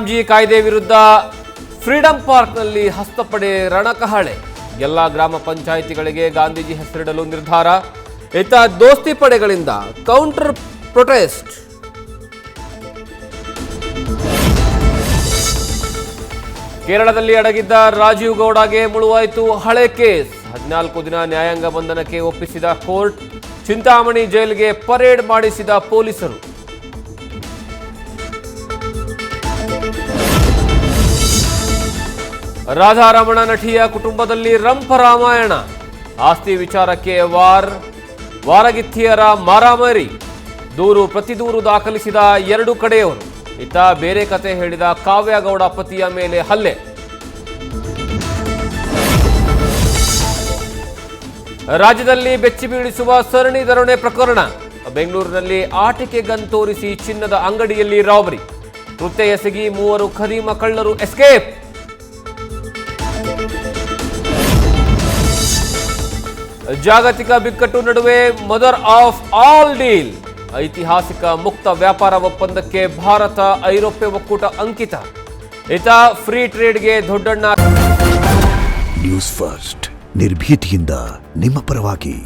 G ಕಾಯ್ದೆ ವಿರುದ್ಧ freedom ಪಾರ್ಕ್ನಲ್ಲಿ ಹಸ್ತಪಡೆ ರಣಕಹಳೆ. ಎಲ್ಲ ಗ್ರಾಮ ಪಂಚಾಯಿತಿಗಳಿಗೆ ಗಾಂಧೀಜಿ ಹೆಸರಿಡಲು ನಿರ್ಧಾರ. ಇತ್ತ ದೋಸ್ತಿ ಪಡೆಗಳಿಂದ ಕೌಂಟರ್ ಪ್ರೊಟೆಸ್ಟ್. ಕೇರಳದಲ್ಲಿ ಅಡಗಿದ್ದ ರಾಜೀವ್ ಗೌಡಗೆ ಮುಳುವಾಯಿತು ಹಳೆ ಕೇಸ್. 14 ದಿನ ನ್ಯಾಯಾಂಗ ಬಂಧನಕ್ಕೆ ಒಪ್ಪಿಸಿದ ಕೋರ್ಟ್. ಚಿಂತಾಮಣಿ ಜೈಲಿಗೆ ಪರೇಡ್ ಮಾಡಿಸಿದ ಪೊಲೀಸರು. ರಾಧಾರಮಣ ನಟಿಯ ಕುಟುಂಬದಲ್ಲಿ ರಂಪ ರಾಮಾಯಣ. ಆಸ್ತಿ ವಿಚಾರಕ್ಕೆ ವಾರಗಿತ್ತಿಯರ ಮಾರಾಮಾರಿ. ದೂರು ಪ್ರತಿದೂರು ದಾಖಲಿಸಿದ 2 ಕಡೆಯವರು. ಇತ್ತ ಬೇರೆ ಕತೆ ಹೇಳಿದ ಕಾವ್ಯಗೌಡ ಪತಿಯ ಮೇಲೆ ಹಲ್ಲೆ. ರಾಜ್ಯದಲ್ಲಿ ಬೆಚ್ಚಿ ಬೀಳಿಸುವ ಸರಣಿ ದರೋಡೆ ಪ್ರಕರಣ. ಬೆಂಗಳೂರಿನಲ್ಲಿ ಆಟಿಕೆ ಗನ್ ತೋರಿಸಿ ಚಿನ್ನದ ಅಂಗಡಿಯಲ್ಲಿ ರಾಬರಿ. ಕೃತ್ಯ ಎಸಗಿ 3 ಖದೀಮ ಕಳ್ಳರು ಎಸ್ಕೇಪ್. ಜಾಗತಿಕ ಬಿಕ್ಕಟ್ಟು ನಡುವೆ ಮದರ್ ಆಫ್ ಆಲ್ ಡೀಲ್. ಐತಿಹಾಸಿಕ ಮುಕ್ತ ವ್ಯಾಪಾರ ಒಪ್ಪಂದಕ್ಕೆ ಭಾರತ ಐರೋಪ್ಯ ಒಕ್ಕೂಟ ಅಂಕಿತ. ಇತ ಫ್ರೀ ಟ್ರೇಡ್ಗೆ ದೊಡ್ಡಣ್ಣ. ನ್ಯೂಸ್ ಫಸ್ಟ್ ನಿರ್ಭೀತಿಯಿಂದ ನಿಮ್ಮ ಪರವಾಗಿ.